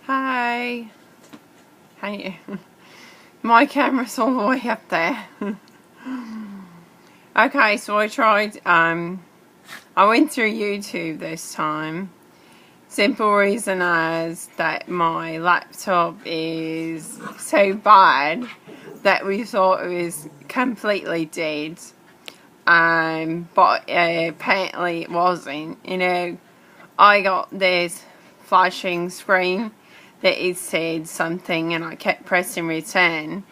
Hi. Hey. My camera's all the way up there. Okay, so I went through YouTube this time. Simple reason is that my laptop is so bad that we thought it was completely dead. But apparently it wasn't. I got this flashing screen that it said something, and I kept pressing return,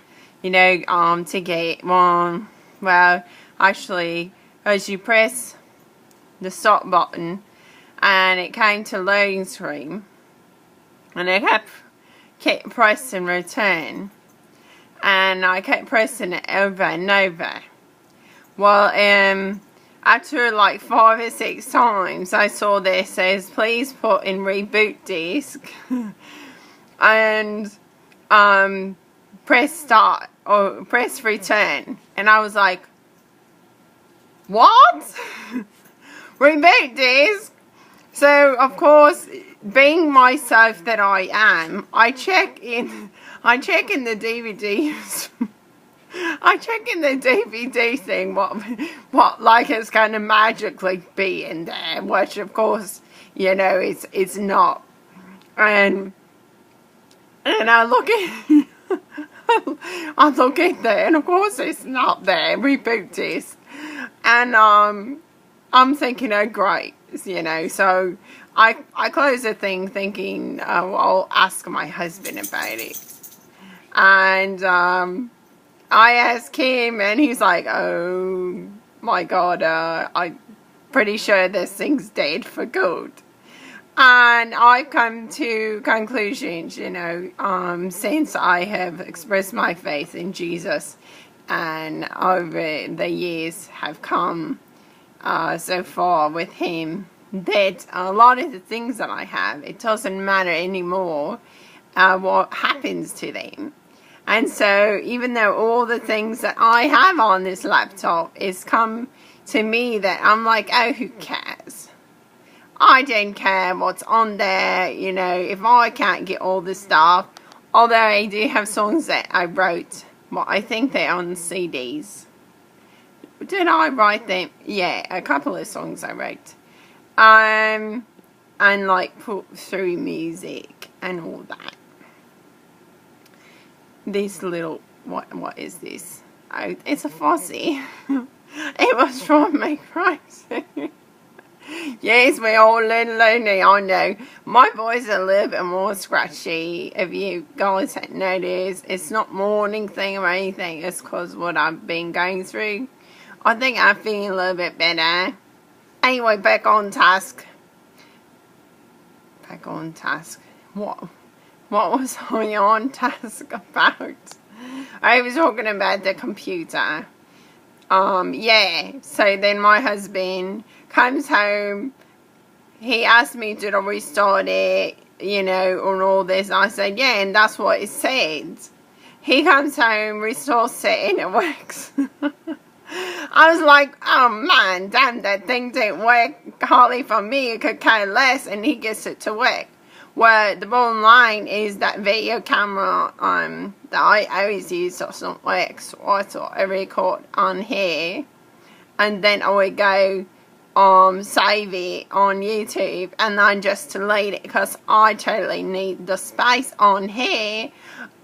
to get one. Well, actually, as you press the stop button, and it came to loading screen, and I kept pressing return, and I kept pressing it over and over. Well, after like 5 or 6 times, I saw this says, please put in reboot disk and press start or press return. And I was like, what? Reboot disk? So, of course, being myself that I am, I check in the DVDs. I check in the DVD thing what like it's going to magically be in there, which of course, it's not. And I look at there, and of course it's not there. Reboot disk, and I'm thinking, oh great, So I close the thing, thinking, I'll ask my husband about it, and I asked him, and he's like, oh my god, I'm pretty sure this thing's dead for good. And I've come to conclusions, since I have expressed my faith in Jesus, and over the years have come so far with him, that a lot of the things that I have, it doesn't matter anymore what happens to them. And so, even though all the things that I have on this laptop is come to me, that I'm like, oh, who cares? I don't care what's on there, if I can't get all the stuff. Although I do have songs that I wrote, well, I think they're on CDs. Did I write them? Yeah, a couple of songs I wrote. And like put through music and all that. This little, what is this? Oh, it's a Fossie. It was from my Crying. Yes, we're all a little lonely, I know. My voice is a little bit more scratchy. If you guys hadn't noticed, it's not morning thing or anything. It's because what I've been going through. I think I'm feeling a little bit better. Anyway, back on task. What was I on task about? I was talking about the computer. Yeah. So then my husband comes home. He asked me, did I restart it, and all this. I said, yeah, and that's what it said. He comes home, restores it, and it works. I was like, oh man, damn, that thing didn't work hardly for me. It could care less, and he gets it to work. Well, the bottom line is that video camera that I always use doesn't work, so I thought I record on here, and then I would go save it on YouTube, and then just delete it, because I totally need the space on here.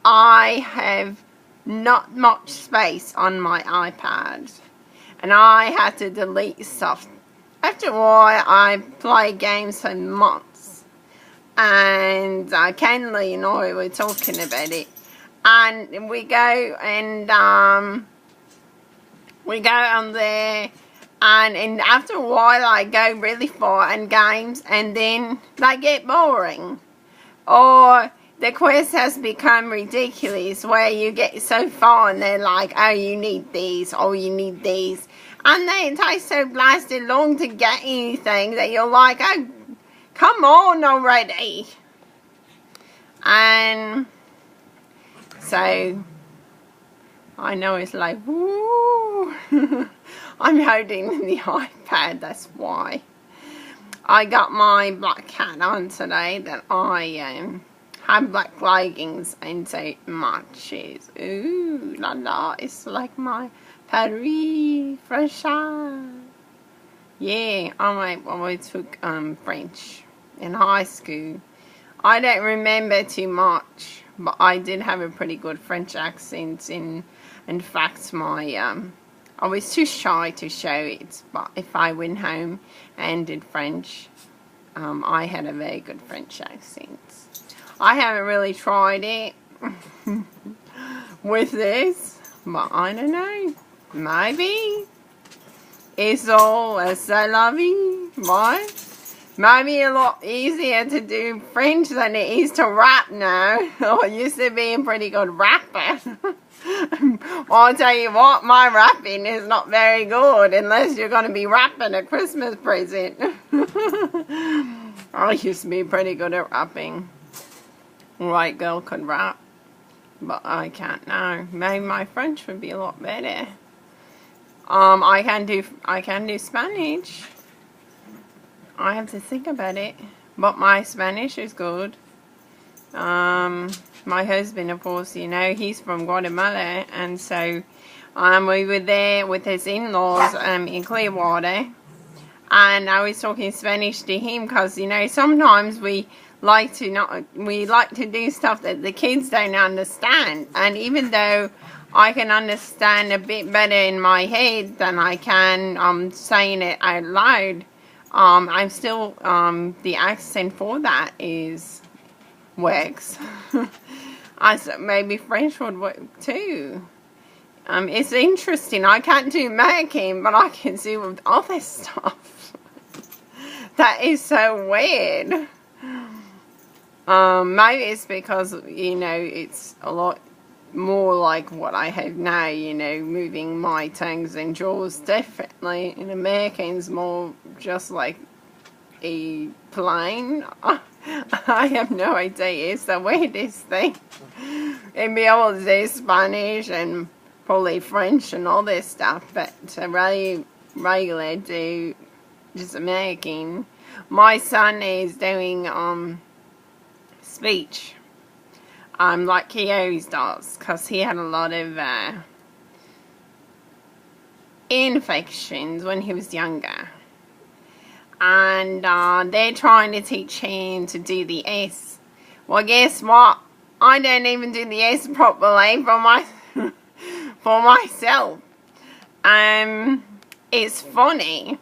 I have not much space on my iPad, and I had to delete stuff. After a while, I play games for months. And Kenley and I were talking about it, and we go on there, and after a while I go really far in games, and then they get boring, or the quest has become ridiculous, where you get so far and they're like, oh, you need these, oh, you need these, and then it takes so blasted long to get anything that you're like, oh, come on already. And so I know it's like, woo. I'm holding the iPad, that's why. I got my black hat on today that I have black leggings and say matches. Ooh la la, it's like my Paris French. Yeah, I took French in high school. I don't remember too much, but I did have a pretty good French accent. In fact, I was too shy to show it, but if I went home and did French, I had a very good French accent. I haven't really tried it with this, but I don't know. Maybe it's all a c'est la vie, right? Maybe a lot easier to do French than it is to rap now. I used to be a pretty good rapper. Well, I'll tell you what, my rapping is not very good unless you're going to be rapping a Christmas present. I used to be pretty good at rapping. White girl could rap, but I can't now. Maybe my French would be a lot better. I can do Spanish. I have to think about it, but my Spanish is good. My husband, of course, you know, he's from Guatemala, and so we were there with his in-laws in Clearwater, and I was talking Spanish to him because, you know, sometimes we like to do stuff that the kids don't understand, and even though I can understand a bit better in my head than I can saying it out loud, I'm still, the accent for that works. I said maybe French would work too. It's interesting. I can't do American, but I can do with other stuff. That is so weird. Maybe it's because, you know, it's a lot more like what I have now, you know, moving my tongues and jaws differently. In Americans, more just like a plane. I have no idea. It's the weirdest thing. And be able to do Spanish and probably French and all this stuff, but to really regular do just American. My son is doing speech. Like he always does, because he had a lot of infections when he was younger. And they're trying to teach him to do the S. Well, guess what? I don't even do the S properly for myself. It's funny.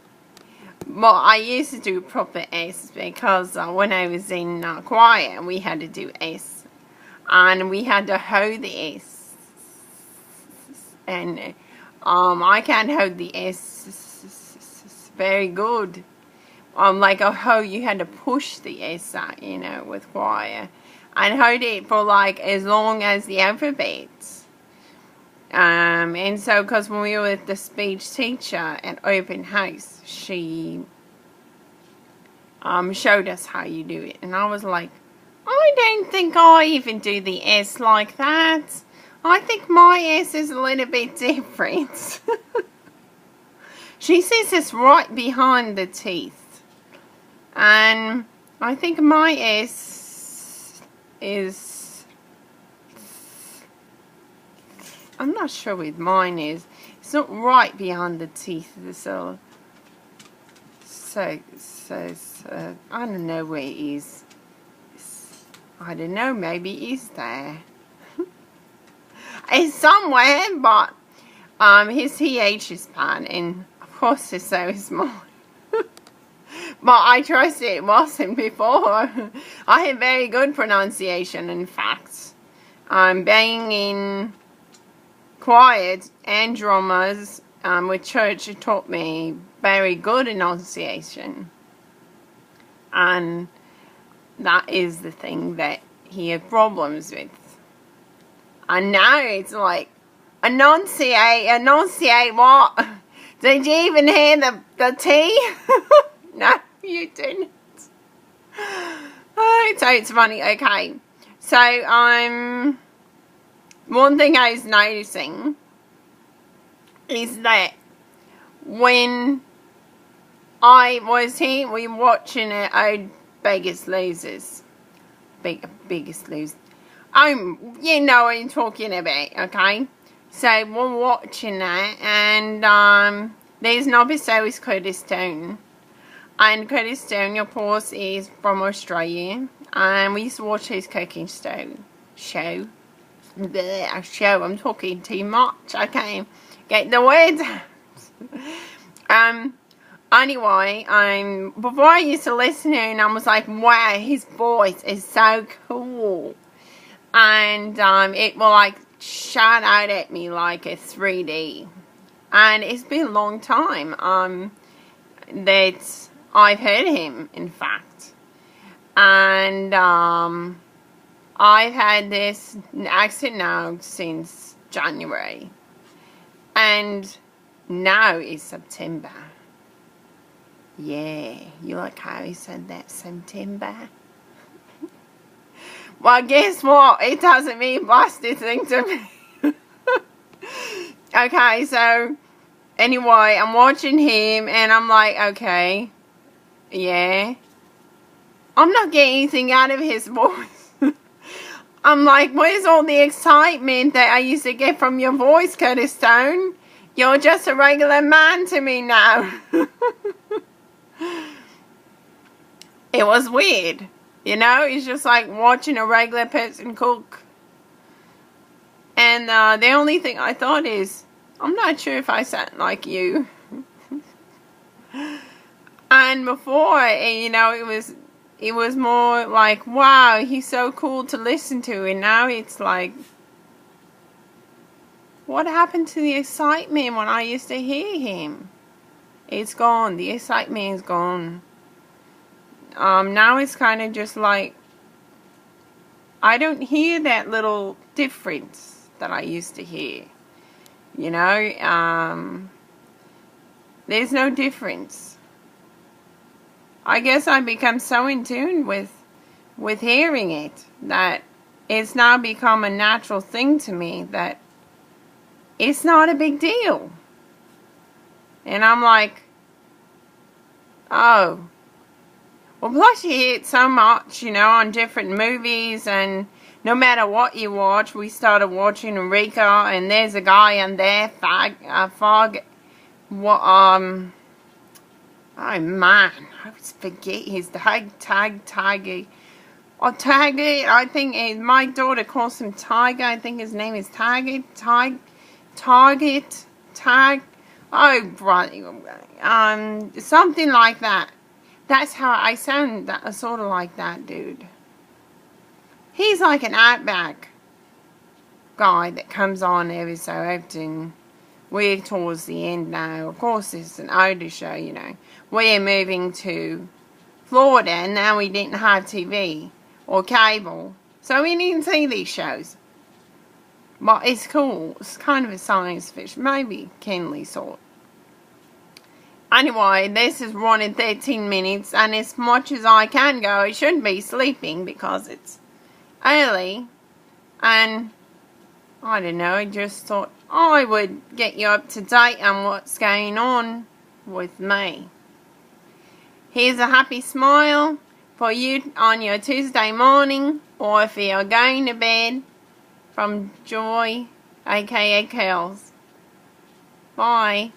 But I used to do proper S because when I was in choir, we had to do S. And we had to hold the S. And I can't hold the S very good. Like a hoe, you had to push the S out, you know, with choir. And hold it for like as long as the alphabet. And so, because when we were with the speech teacher at open house, she showed us how you do it. And I was like, I don't think I even do the S like that. I think my S is a little bit different. She says it's right behind the teeth. And I think my S is... I'm not sure what mine is. It's not right behind the teeth. So I don't know where it is. I don't know, maybe it is there. It's somewhere, but his TH is bad, and of course so is mine. But I trust it wasn't before. I have very good pronunciation, in fact. Being in choir and drummers with church, it taught me very good enunciation. And that is the thing that he had problems with. And now it's like, enunciate what? Did you even hear the T? No, you didn't. Oh, so it's funny. Okay. So, one thing I was noticing is that when I was here, we were watching Old Biggest Losers. Biggest Loser. You know what I'm talking about, okay? So we're watching that, and there's an episode with Curtis Stone. And Curtis Stone, of course, is from Australia. And we used to watch his cooking show. I'm talking too much. I can't get the words out. Anyway, before I used to listen to him, I was like, wow, his voice is so cool. And it will like shout out at me like a 3D. And it's been a long time that I've heard him, in fact. And I've had this accent now since January. And now is September. Yeah, you like how he said that, September? Well, guess what? It doesn't mean busted thing to me. Okay, so anyway, I'm watching him and I'm like, okay, yeah. I'm not getting anything out of his voice. I'm like, where's all the excitement that I used to get from your voice, Curtis Stone? You're just a regular man to me now. It was weird. You know, it's just like watching a regular person cook. And the only thing I thought is, I'm not sure if I sound like you. And before, you know, it was more like, wow, he's so cool to listen to. And now it's like, what happened to the excitement when I used to hear him? It's gone. The excitement is gone. Now it's kind of just like, I don't hear that little difference that I used to hear. You know, there's no difference. I guess I become so in tune with hearing it that it's now become a natural thing to me that it's not a big deal. And I'm like, oh. Well, plus you hear it so much, you know, on different movies, and no matter what you watch, we started watching Eureka, and there's a guy on there, oh man, I always forget his Tiger. Or Tiger, I think my daughter calls him Tiger. I think his name is Target. Oh, brother, something like that. That's how I sound, sort of like that dude. He's like an outback guy that comes on every so often. We're towards the end now. Of course, it's an older show, you know. We're moving to Florida, and now we didn't have TV or cable, so we didn't see these shows. But it's cool. It's kind of a science fiction, maybe Kenley sort. Anyway, this is running 13 minutes, and as much as I can go, I shouldn't be sleeping because it's early. And I don't know, I just thought I would get you up to date on what's going on with me. Here's a happy smile for you on your Tuesday morning, or if you're going to bed, from Joy, aka Curls. Bye.